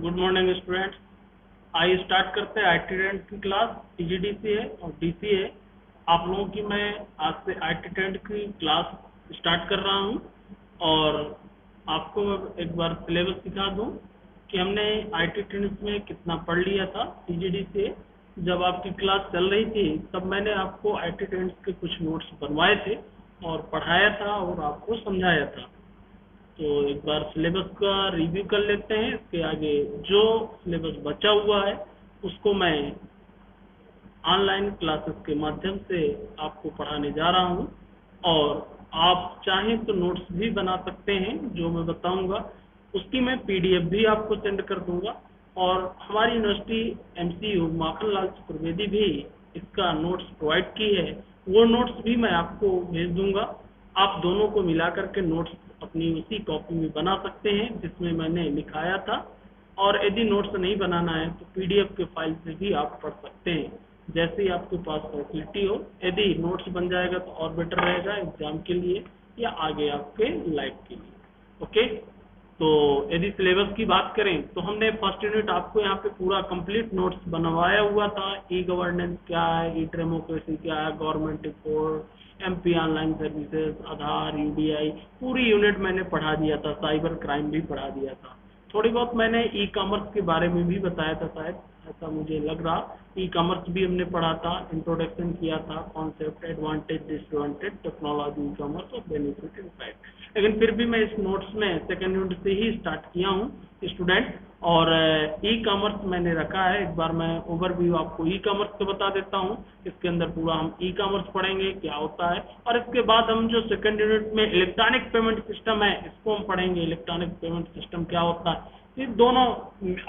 Good morning students. आइए start करते हैं। IT टेंथ की क्लास TGDC है और DC है। आप लोगों की मैं आज से IT टेंथ की क्लास स्टार्ट कर रहा हूं और आपको एक बार सिलेबस दिखा दूं कि हमने IT टेंथ में कितना पढ़ लिया था। TGD से जब आपकी क्लास चल रही थी तब मैंने आपको IT टेंथ के कुछ नोट्स बनवाए थे और पढ़ाया था और आपको समझाया था। तो एक बार सिलेबस का रिव्यू कर लेते हैं। इसके आगे जो सिलेबस बचा हुआ है उसको मैं ऑनलाइन क्लासेस के माध्यम से आपको पढ़ाने जा रहा हूं और आप चाहें तो नोट्स भी बना सकते हैं। जो मैं बताऊंगा उसकी मैं PDF भी आपको सेंड कर दूंगा और हमारी यूनिवर्सिटी MCU माखनलाल चतुर्वेदी भी इसका नोट्स प्रोवाइड की है। वो नोट्स भी मैं आपको भेज दूंगा। आप दोनों को मिला करके नोट्स अपनी उसी कॉपी में बना सकते हैं जिसमें मैंने लिखाया था। और यदि नोट्स नहीं बनाना है तो PDF के फाइल से भी आप पढ़ सकते हैं, जैसे ही आपके पास फैसिलिटी हो। यदि नोट्स बन जाएगा तो और बेटर रहेगा एग्जाम के लिए या आगे आपके लाइफ के लिए। ओके, तो यदि सिलेबस की बात करें तो हमने फर्स्ट यूनिट आपको यहाँ पे पूरा कंप्लीट नोट्स बनवाया हुआ था। ई गवर्नेंस क्या है, ई डेमोक्रेसी क्या है, government report, MP online services, Aadhaar, UDI, पूरी यूनिट मैंने पढ़ा दिया था। साइबर क्राइम भी पढ़ा दिया था। थोड़ी बहुत मैंने ई कॉमर्स के बारे में भी बताया था, शायद ऐसा मुझे लग रहा। ई कॉमर्स भी हमने पढ़ा था, इंट्रोडक्शन किया था, concept, advantage, disadvantage, technology, e commerce और बेनिफिट इम्पैक्ट। लेकिन फिर भी मैं इस नोट्स में सेकेंड यूनिट से ही स्टार्ट किया हूँ स्टूडेंट। और ई कॉमर्स मैंने रखा है। एक बार मैं ओवरव्यू आपको ई कॉमर्स का बता देता हूँ। इसके अंदर पूरा हम ई कॉमर्स पढ़ेंगे क्या होता है और इसके बाद हम जो सेकेंड यूनिट में इलेक्ट्रॉनिक पेमेंट सिस्टम है इसको हम पढ़ेंगे। इलेक्ट्रॉनिक पेमेंट सिस्टम क्या होता है, ये दोनों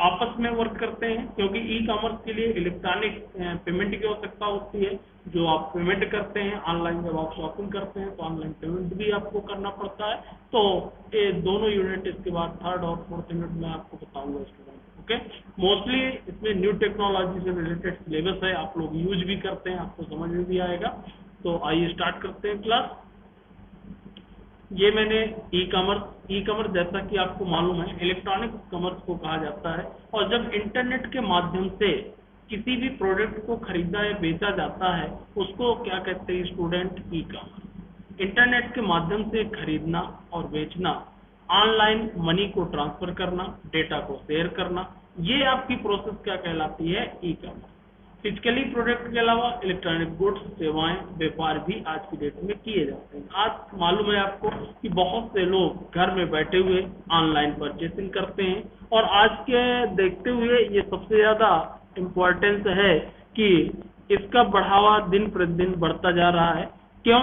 आपस में वर्क करते हैं क्योंकि ई कॉमर्स के लिए इलेक्ट्रॉनिक पेमेंट की आवश्यकता होती है। जो आप पेमेंट करते हैं ऑनलाइन, जब आप शॉपिंग करते हैं तो ऑनलाइन पेमेंट भी आपको करना पड़ता है। तो ये दोनों यूनिट इसके बाद थर्ड और फोर्थ यूनिट में आपको बताऊंगा स्टूडेंट। ओके, मोस्टली इसमें न्यू टेक्नोलॉजी से रिलेटेड सिलेबस है, आप लोग यूज भी करते हैं, आपको समझ में भी आएगा। तो आइए स्टार्ट करते हैं क्लास। ये मैंने ई कॉमर्स जैसा कि आपको मालूम है इलेक्ट्रॉनिक कॉमर्स को कहा जाता है। और जब इंटरनेट के माध्यम से किसी भी प्रोडक्ट को खरीदा या बेचा जाता है उसको क्या कहते हैं स्टूडेंट, ई कॉमर्स। इंटरनेट के माध्यम से खरीदना और बेचना, ऑनलाइन मनी को ट्रांसफर करना, डेटा को शेयर करना, ये आपकी प्रोसेस क्या कहलाती है, ई कॉमर्स। फिजिकली प्रोडक्ट के अलावा इलेक्ट्रॉनिक गुड्स, सेवाएं, व्यापार भी आज की डेट में किए जाते हैं। आज मालूम है आपको कि बहुत से लोग घर में बैठे हुए ऑनलाइन परचेसिंग करते हैं और आज के देखते हुए ये सबसे ज्यादा इम्पोर्टेंस है कि इसका बढ़ावा दिन प्रतिदिन बढ़ता जा रहा है। क्यों?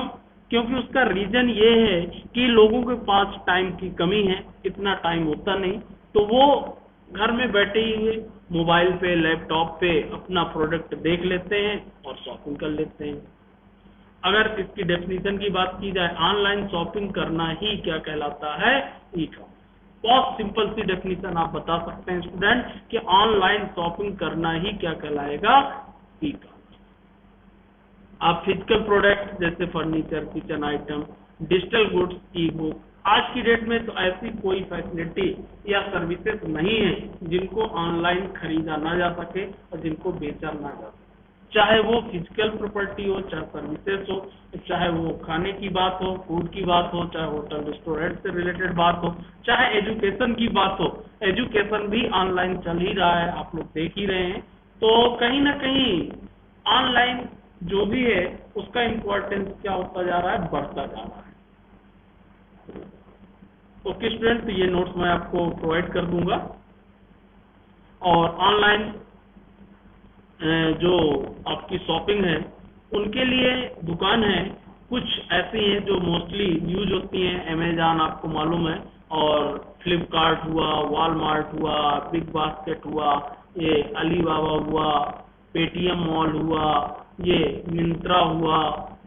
क्योंकि उसका रीजन ये है कि लोगों के पास टाइम की कमी है, इतना टाइम होता नहीं, तो वो घर में बैठे ही हुए मोबाइल पे, लैपटॉप पे अपना प्रोडक्ट देख लेते हैं और शॉपिंग कर लेते हैं। अगर इसकी डेफिनेशन की बात की जाए, ऑनलाइन शॉपिंग करना ही क्या कहलाता है, ई कॉमर्स। बहुत सिंपल सी डेफिनेशन आप बता सकते हैं स्टूडेंट कि ऑनलाइन शॉपिंग करना ही क्या कहलाएगा, ई कॉमर्स। आप फिजिकल प्रोडक्ट जैसे furniture, kitchen item, digital goods, ई बुक, आज की डेट में तो ऐसी कोई फैसिलिटी या सर्विसेज नहीं है जिनको ऑनलाइन खरीदा ना जा सके और जिनको बेचा ना जा सके। चाहे वो फिजिकल प्रॉपर्टी हो, चाहे सर्विसेज हो, चाहे वो खाने की बात हो, फूड की बात हो, चाहे होटल रेस्टोरेंट से रिलेटेड बात हो, चाहे एजुकेशन की बात हो। एजुकेशन भी ऑनलाइन चल ही रहा है, आप लोग देख ही रहे हैं। तो कहीं ना कहीं ऑनलाइन जो भी है उसका इम्पोर्टेंस क्या होता जा रहा है, बढ़ता जा रहा है। ओके स्टूडेंट, तो ये नोट्स मैं आपको प्रोवाइड कर दूंगा। और ऑनलाइन जो आपकी शॉपिंग है उनके लिए दुकान है कुछ ऐसी हैं जो मोस्टली यूज होती हैं। अमेजॉन आपको मालूम है, और फ्लिपकार्ट हुआ, वॉलमार्ट हुआ, बिग बास्केट हुआ, ये अलीबाबा हुआ, पेटीएम मॉल हुआ, ये मिंत्रा हुआ,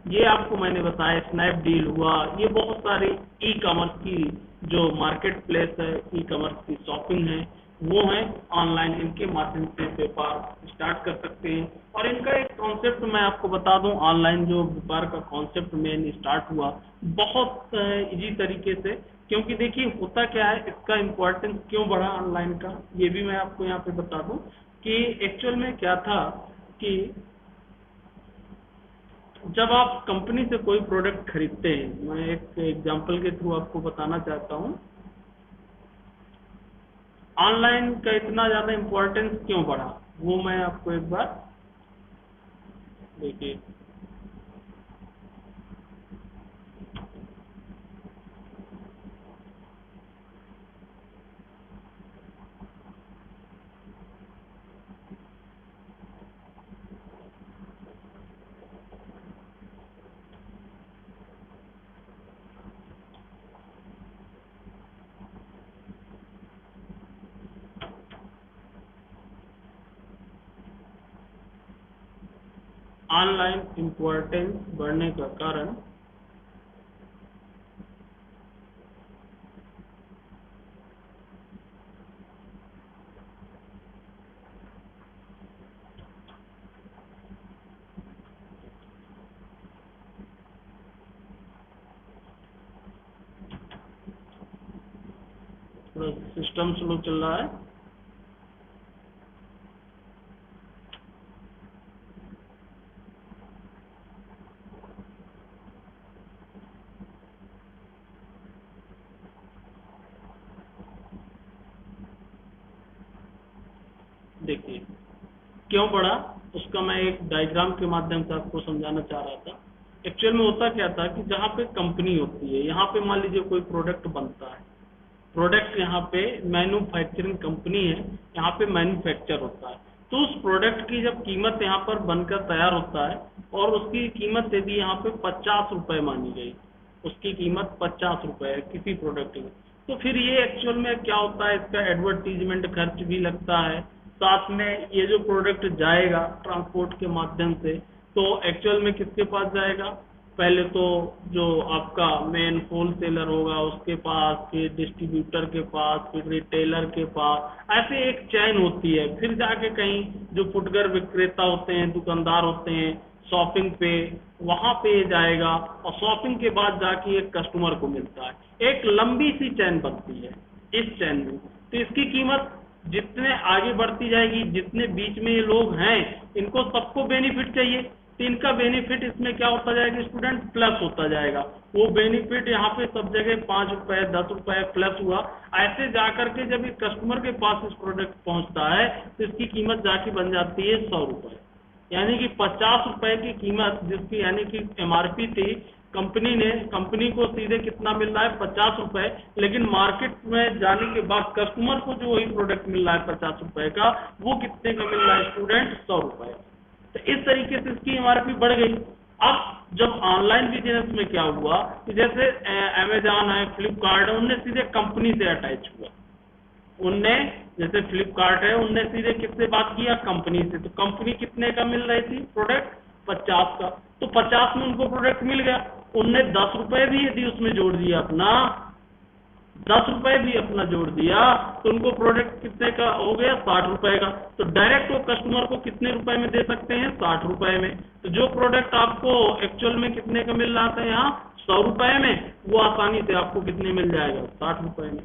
ये आपको मैंने बताया स्नैपडील हुआ। ये बहुत सारी ई कॉमर्स की जो मार्केट प्लेस है, ई कॉमर्स की शॉपिंग है, वो है ऑनलाइन। इनके माध्यम से व्यापार स्टार्ट कर सकते हैं। और इनका एक कॉन्सेप्ट मैं आपको बता दूं, ऑनलाइन जो व्यापार का कॉन्सेप्ट मेन स्टार्ट हुआ बहुत इजी तरीके से क्योंकि देखिए होता क्या है, इसका इम्पोर्टेंस क्यों बढ़ा ऑनलाइन का, ये भी मैं आपको यहाँ पे बता दूं कि एक्चुअल में क्या था कि जब आप कंपनी से कोई प्रोडक्ट खरीदते हैं, मैं एक एग्जांपल के थ्रू आपको बताना चाहता हूँ ऑनलाइन का इतना ज़्यादा इम्पोर्टेंस क्यों बढ़ा, वो मैं आपको एक बार देखिए। ऑनलाइन इम्पोर्टेंस बढ़ने का कारण थोड़ा सिस्टम स्लो चल रहा है। देखिए क्यों बढ़ा, उसका मैं एक डायग्राम के माध्यम से आपको समझाना चाह रहा था। एक्चुअल में होता क्या था कि जहाँ पे कंपनी होती है, यहाँ पे मान लीजिए कोई प्रोडक्ट बनता है, प्रोडक्ट यहाँ पे मैन्युफैक्चरिंग कंपनी है, यहाँ पे मैन्युफैक्चर होता है, तो उस प्रोडक्ट की जब कीमत यहाँ पर बनकर तैयार होता है और उसकी कीमत यदि यहाँ पे 50 रुपए मानी गई, उसकी कीमत 50 रुपए है किसी प्रोडक्ट की, तो फिर ये एक्चुअल में क्या होता है, इसका एडवर्टीजमेंट खर्च भी लगता है, साथ में ये जो प्रोडक्ट जाएगा ट्रांसपोर्ट के माध्यम से, तो एक्चुअल में किसके पास जाएगा, पहले तो जो आपका मेन होलसेलर होगा उसके पास, फिर डिस्ट्रीब्यूटर के पास, फिर रिटेलर के पास, ऐसे एक चैन होती है, फिर जाके कहीं जो फुटकर विक्रेता होते हैं, दुकानदार होते हैं, शॉपिंग पे, वहां पे जाएगा और शॉपिंग के बाद जाके एक कस्टमर को मिलता है। एक लंबी सी चैन बनती है इस चैन में, तो इसकी कीमत जितने आगे बढ़ती जाएगी, जितने बीच में ये लोग हैं, इनको सबको बेनिफिट चाहिए, तो इनका बेनिफिट इसमें क्या होता जाएगा स्टूडेंट, प्लस होता जाएगा। वो बेनिफिट यहाँ पे सब जगह 5 रुपए 10 रुपए प्लस हुआ, ऐसे जाकर के जब एक कस्टमर के पास इस प्रोडक्ट पहुंचता है तो इसकी कीमत जाके बन जाती है 100 रुपए, यानी कि 50 रुपए की कीमत जिसकी यानी कि एमआरपी थी, कंपनी को सीधे कितना मिल रहा है 50 रुपए, लेकिन मार्केट में जाने के बाद कस्टमर को जो वही प्रोडक्ट मिल रहा है 50 रुपए का, वो कितने का मिल रहा है स्टूडेंट, 100 रुपए। तो इस तरीके से इसकी एमआरपी बढ़ गई। अब जब ऑनलाइन बिजनेस में क्या हुआ कि जैसे अमेजॉन है, फ्लिपकार्ट है, उनने सीधे कंपनी से अटैच हुआ, उनने जैसे फ्लिपकार्ट है, उनने सीधे किससे बात किया, कंपनी से, तो कंपनी कितने का मिल रही थी प्रोडक्ट, 50 का, तो 50 में उनको प्रोडक्ट मिल गया, उनने 10 रुपए भी यदि उसमें जोड़ दिया अपना, 10 रुपए भी अपना जोड़ दिया, तो उनको प्रोडक्ट कितने का हो गया, 60 रुपए का, तो डायरेक्ट वो कस्टमर को कितने रुपए में दे सकते हैं, 60 रुपए में। तो जो प्रोडक्ट आपको एक्चुअल में कितने का मिल रहा था यहाँ 100 रुपए में, वो आसानी से आपको कितने मिल जाएगा, 60 रुपए में।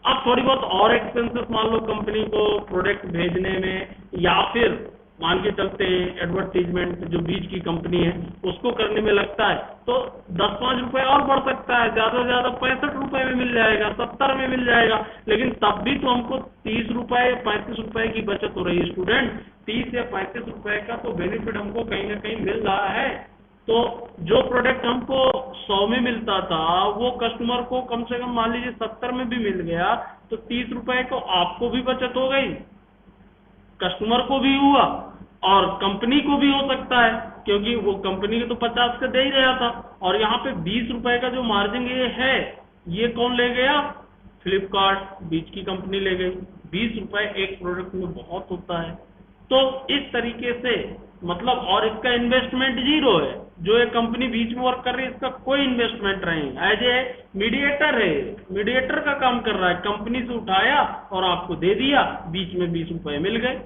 अब थोड़ी बहुत और एक्सपेंसेस मान लो कंपनी को प्रोडक्ट भेजने में, या फिर मान के चलते हैं एडवर्टीजमेंट जो बीच की कंपनी है उसको करने में लगता है, तो 10-5 रुपए और बढ़ सकता है, ज्यादा से ज्यादा 65 रुपए में मिल जाएगा, 70 में मिल जाएगा, लेकिन तब भी तो हमको 30 रुपए या 35 रुपए की बचत हो रही है स्टूडेंट, 30 या 35 रुपए का तो बेनिफिट हमको कहीं ना कहीं मिल रहा है। तो जो प्रोडक्ट हमको 100 में मिलता था वो कस्टमर को कम से कम मान लीजिए 70 में भी मिल गया, तो 30 रुपए को आपको भी बचत हो गई, कस्टमर को भी हुआ और कंपनी को भी हो सकता है, क्योंकि वो कंपनी को तो 50 का दे ही रहा था, और यहाँ पे 20 रुपए का जो मार्जिन ये है, ये कौन ले गया, फ्लिपकार्ट बीच की कंपनी ले गई। 20 रुपए एक प्रोडक्ट में बहुत होता है, तो इस तरीके से मतलब, और इसका इन्वेस्टमेंट जीरो है, जो एक कंपनी बीच में वर्क कर रही है इसका कोई इन्वेस्टमेंट नहीं, एज ए मीडिएटर है, मीडिएटर का काम कर रहा है, कंपनी से उठाया और आपको दे दिया, बीच में 20 रुपए मिल गए।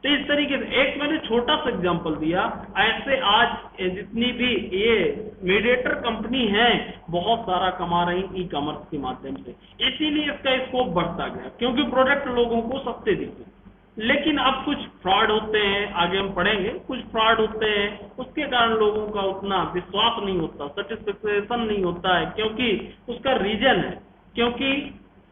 तो इस तरीके से एक मैंने छोटा सा एग्जांपल दिया। ऐसे आज जितनी भी ये मीडिएटर कंपनी है बहुत सारा कमा रही ई कॉमर्स के माध्यम से, इसीलिए इसका स्कोप बढ़ता गया क्योंकि प्रोडक्ट लोगों को सस्ते दिखे। लेकिन अब कुछ फ्रॉड होते हैं, आगे हम पढ़ेंगे, कुछ फ्रॉड होते हैं, उसके कारण लोगों का उतना विश्वास नहीं होता, सेटिस्फेक्शन नहीं होता है, क्योंकि उसका रीजन है, क्योंकि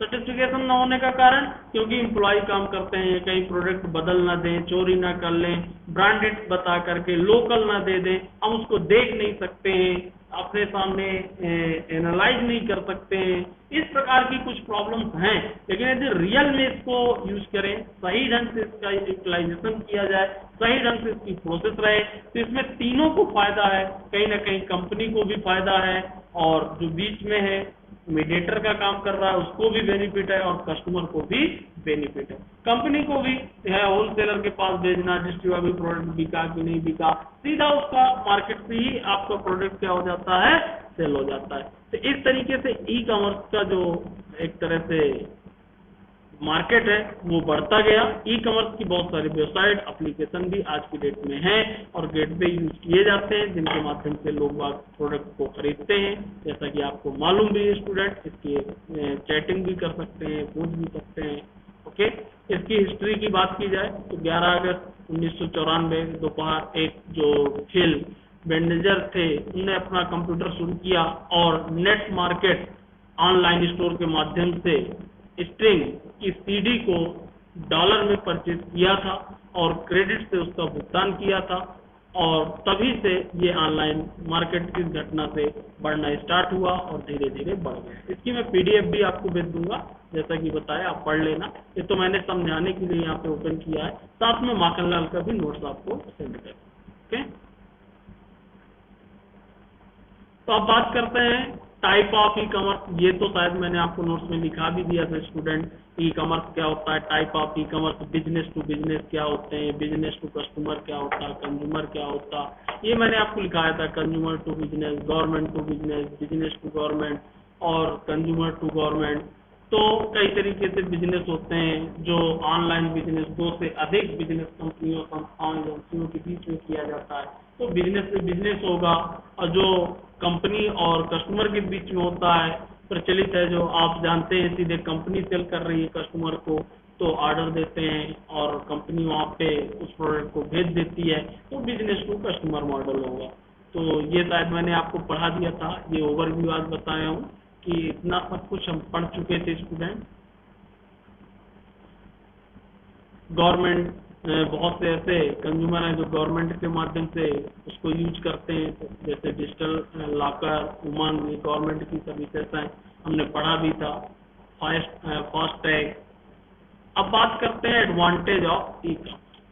सर्टिफिकेशन ना होने का कारण, क्योंकि एम्प्लॉय काम करते हैं, कहीं प्रोडक्ट बदल ना दें, चोरी ना कर लें, ब्रांडेड बता करके लोकल ना दे दें, हम उसको देख नहीं सकते हैं, अपने सामने एनालाइज नहीं कर सकते हैं। इस प्रकार की कुछ प्रॉब्लम्स हैं। लेकिन यदि रियल में इसको यूज करें, सही ढंग से इसका यूटिलाइजेशन किया जाए, सही ढंग से इसकी प्रोसेस रहे, तो इसमें तीनों को फायदा है। कहीं ना कहीं कंपनी को भी फायदा है, और जो बीच में है मीडिएटर का काम कर रहा है उसको भी बेनिफिट है, और कस्टमर को भी बेनिफिट है। कंपनी को भी है होलसेलर के पास भेजना, डिस्ट्रीब्यूटर भी प्रोडक्ट बिका कि नहीं बिका, सीधा उसका मार्केट से ही आपका प्रोडक्ट क्या हो जाता है, सेल हो जाता है। तो इस तरीके से ई कॉमर्स का जो एक तरह से मार्केट है वो बढ़ता गया। ई कॉमर्स की बहुत सारी वेबसाइट एप्लीकेशन भी आज की डेट में है और गेटवे यूज किए जाते हैं, जिनके माध्यम से लोग बाग प्रोडक्ट को खरीदते हैं। जैसा कि आपको मालूम भी है स्टूडेंट, इसकी चैटिंग भी कर सकते हैं, पूछ भी सकते हैं। ओके, इसकी हिस्ट्री की बात की जाए तो 11 अगस्त 1994 दोपहर एक जो फिल बेंडेजर थे उनने अपना कंप्यूटर शुरू किया और नेट मार्केट ऑनलाइन स्टोर के माध्यम से स्ट्रिंग की सीडी को डॉलर में परचेज किया था और क्रेडिट से उसका भुगतान किया था, और तभी से ये ऑनलाइन मार्केट इस घटना से बढ़ना स्टार्ट हुआ और धीरे धीरे बढ़ गया। इसकी मैं पीडीएफ भी आपको भेज दूंगा, जैसा कि बताया आप पढ़ लेना। ये तो मैंने समझाने के लिए यहाँ पे ओपन किया है, साथ में माखनलाल का भी नोट्स आपको सेंड कर। ओके, तो अब बात करते हैं टाइप ऑफ ई कॉमर्स। ये तो शायद मैंने आपको नोट्स में लिखा भी दिया था स्टूडेंट, ई कॉमर्स क्या होता है, type of e commerce, business to business क्या होते हैं, बिजनेस टू कस्टमर क्या होता है, कंज्यूमर क्या होता है, ये मैंने आपको लिखाया था। Consumer to business, government to business, business to government और कंज्यूमर टू गवर्नमेंट। तो कई तरीके से बिजनेस होते हैं जो ऑनलाइन बिजनेस 2 से अधिक बिजनेस कंपनियों, संस्थाओं, एजेंसियों के बीच में किया जाता है, तो बिजनेस से बिजनेस होगा। और जो कंपनी और कस्टमर के बीच में होता है, प्रचलित है, जो आप जानते हैं, सीधे कंपनी सेल कर रही है कस्टमर को, तो ऑर्डर देते हैं और कंपनी वहाँ पे उस प्रोडक्ट को भेज देती है, तो बिजनेस टू कस्टमर मॉडल होगा। तो ये शायद मैंने आपको पढ़ा दिया था, ये ओवरव्यू आज बताया हूँ कि इतना सब कुछ हम पढ़ चुके थे स्टूडेंट। गवर्नमेंट बहुत से ऐसे कंज्यूमर हैं जो गवर्नमेंट के माध्यम से उसको यूज करते हैं, जैसे डिजिटल लॉकर, उमंग, ये गवर्नमेंट की सर्विसेज हैं, हमने पढ़ा भी था, फास्ट टैग। अब बात करते हैं एडवांटेज ऑफ ई कॉमर्स,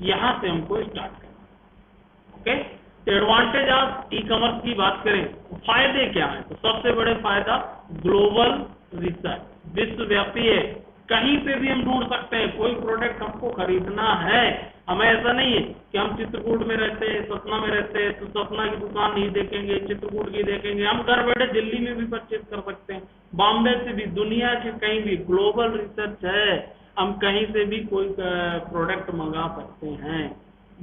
यहाँ से हमको स्टार्ट करना। ओके, तो एडवांटेज ऑफ ई कॉमर्स की बात करें तो फायदे क्या है, तो सबसे बड़े फायदा ग्लोबल रिसर्च, विश्वव्यापी है, कहीं पे भी हम ढूंढ सकते हैं। कोई प्रोडक्ट हमको खरीदना है, हमें ऐसा नहीं है कि हम चित्रकूट में रहते हैं, सतना में रहते हैं, तो सतना की दुकान नहीं देखेंगे, चित्रकूट की देखेंगे, हम घर बैठे दिल्ली में भी परचेज कर सकते हैं, बॉम्बे से भी, दुनिया के कहीं भी। ग्लोबल रिसर्च है, हम कहीं से भी कोई प्रोडक्ट मंगा सकते हैं।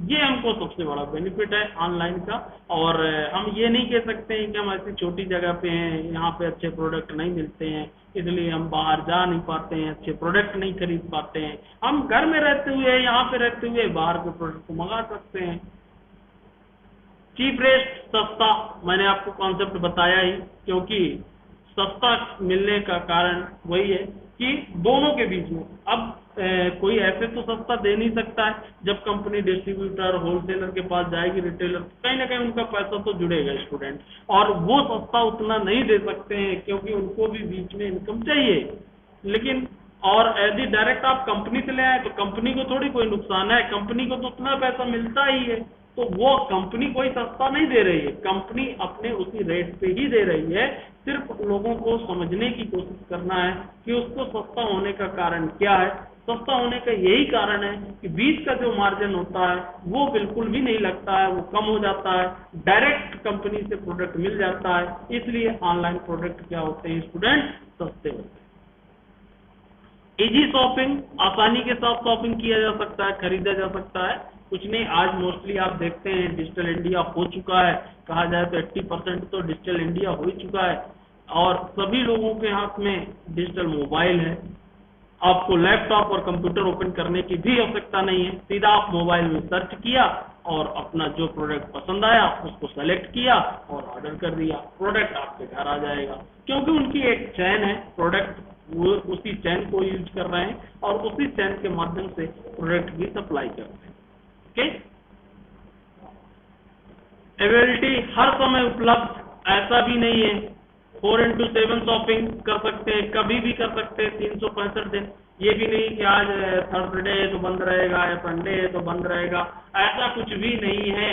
ये हमको सबसे बड़ा बेनिफिट है ऑनलाइन का। और हम ये नहीं कह सकते हैं कि हम ऐसी छोटी जगह पे हैं, यहाँ पे अच्छे प्रोडक्ट नहीं मिलते हैं, इसलिए हम बाहर जा नहीं पाते हैं, अच्छे प्रोडक्ट नहीं खरीद पाते हैं। हम घर में रहते हुए, यहाँ पे रहते हुए बाहर के प्रोडक्ट को मंगा सकते हैं। चीप रेट, सस्ता, मैंने आपको कॉन्सेप्ट बताया ही, क्योंकि सस्ता मिलने का कारण वही है कि दोनों के बीच में अब कोई ऐसे तो सस्ता दे नहीं सकता है। जब कंपनी डिस्ट्रीब्यूटर होलसेलर के पास जाएगी, रिटेलर, कहीं ना कहीं उनका पैसा तो जुड़ेगा स्टूडेंट, और वो सस्ता उतना नहीं दे सकते हैं क्योंकि उनको भी बीच में इनकम चाहिए। लेकिन और यदि डायरेक्ट आप कंपनी से ले आए तो कंपनी को थोड़ी कोई नुकसान है, कंपनी को तो उतना पैसा मिलता ही है। तो वो कंपनी कोई सस्ता नहीं दे रही है, कंपनी अपने उसी रेट पे ही दे रही है। सिर्फ लोगों को समझने की कोशिश करना है कि उसको सस्ता होने का कारण क्या है। सस्ता होने का यही कारण है कि बीच का जो मार्जिन होता है वो बिल्कुल भी नहीं लगता है, वो कम हो जाता है, डायरेक्ट कंपनी से प्रोडक्ट मिल जाता है। इसलिए ऑनलाइन प्रोडक्ट क्या होते हैं स्टूडेंट, सस्ते होते हैं। इजी शॉपिंग, आसानी के साथ शॉपिंग किया जा सकता है, खरीदा जा सकता है। कुछ नहीं, आज मोस्टली आप देखते हैं डिजिटल इंडिया हो चुका है, कहा जाए तो 80% तो डिजिटल इंडिया हो ही चुका है, और सभी लोगों के हाथ में डिजिटल मोबाइल है। आपको लैपटॉप और कंप्यूटर ओपन करने की भी आवश्यकता नहीं है, सीधा आप मोबाइल में सर्च किया और अपना जो प्रोडक्ट पसंद आया उसको सेलेक्ट किया और ऑर्डर कर दिया, प्रोडक्ट आपके घर आ जाएगा। क्योंकि उनकी एक चैन है, प्रोडक्ट वो उसी चैन को यूज कर रहे हैं और उसी चैन के माध्यम से प्रोडक्ट की सप्लाई कर रहे हैं। ओके, अवेलेबिलिटी हर समय उपलब्ध, ऐसा भी नहीं है 4x7 शॉपिंग कर सकते हैं, कभी भी कर सकते हैं 365 दिन। ये भी नहीं कि आज थर्सडे है तो बंद रहेगा या संडे है तो बंद रहेगा, ऐसा कुछ भी नहीं है।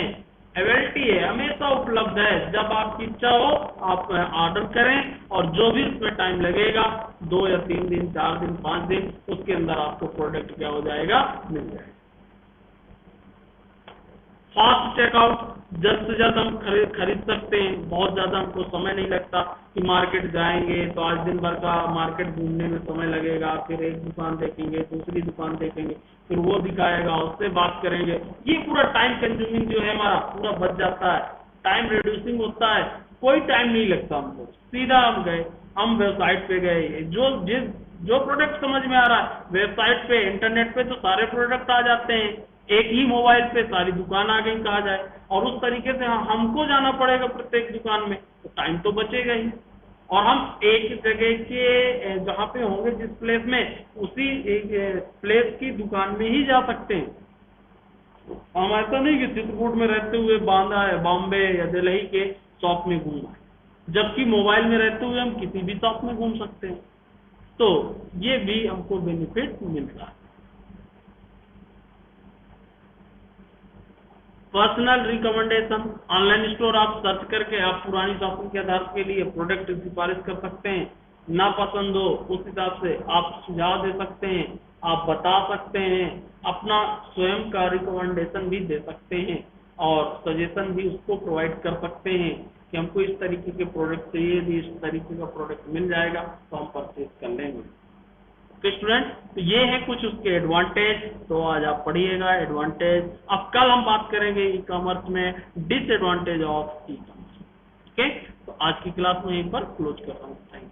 अवेलेबिलिटी है, हमेशा उपलब्ध है, जब आपकी इच्छा हो आप ऑर्डर करें और जो भी उसमें टाइम लगेगा 2 या 3 दिन, 4 दिन, 5 दिन, उसके अंदर आपको प्रोडक्ट क्या हो जाएगा, मिल जाएगा। फास्ट चेकआउट, जल्द से जल्द हम खरीद सकते हैं, बहुत ज़्यादा हमको समय नहीं लगता कि मार्केट जाएंगे तो आज दिन भर का मार्केट घूमने में समय लगेगा, फिर एक दुकान देखेंगे, दूसरी दुकान देखेंगे, फिर वो दिखाएगा, उससे बात करेंगे, ये पूरा टाइम कंज्यूमिंग जो है हमारा पूरा बच जाता है, टाइम रिड्यूसिंग होता है, कोई टाइम नहीं लगता हमको, सीधा हम गए, हम वेबसाइट पे गए, जो प्रोडक्ट समझ में आ रहा है वेबसाइट पे, इंटरनेट पे तो सारे प्रोडक्ट आ जाते हैं, एक ही मोबाइल पे सारी दुकान आ गई कहा जाए, और उस तरीके से हमको जाना पड़ेगा प्रत्येक दुकान में, तो टाइम तो बचेगा ही, और हम एक जगह के जहाँ पे होंगे जिस प्लेस में, उसी एक प्लेस की दुकान में ही जा सकते हैं। हम ऐसा नहीं कि चित्रकूट में रहते हुए बांदा है बॉम्बे या दिल्ली के शॉप में घूमना है, जबकि मोबाइल में रहते हुए हम किसी भी शॉप में घूम सकते हैं, तो ये भी हमको बेनिफिट मिलता है। पर्सनल रिकमेंडेशन, ऑनलाइन स्टोर आप सर्च करके आप पुरानी शॉपिंग के आधार के लिए प्रोडक्ट की सिफारिश कर सकते हैं, ना पसंद हो उस हिसाब से आप सुझाव दे सकते हैं, आप बता सकते हैं, अपना स्वयं का रिकमेंडेशन भी दे सकते हैं और सजेशन भी उसको प्रोवाइड कर सकते हैं कि हमको इस तरीके के प्रोडक्ट चाहिए, यदि इस तरीके का प्रोडक्ट मिल जाएगा तो हम परचेज कर लेंगे। तो स्टूडेंट, तो ये है कुछ उसके एडवांटेज, तो आज आप पढ़िएगा एडवांटेज। अब कल हम बात करेंगे ई कॉमर्स में disadvantage of e commerce. Okay, तो आज की क्लास में यहीं पर क्लोज कर रहा हूँ। Thank you.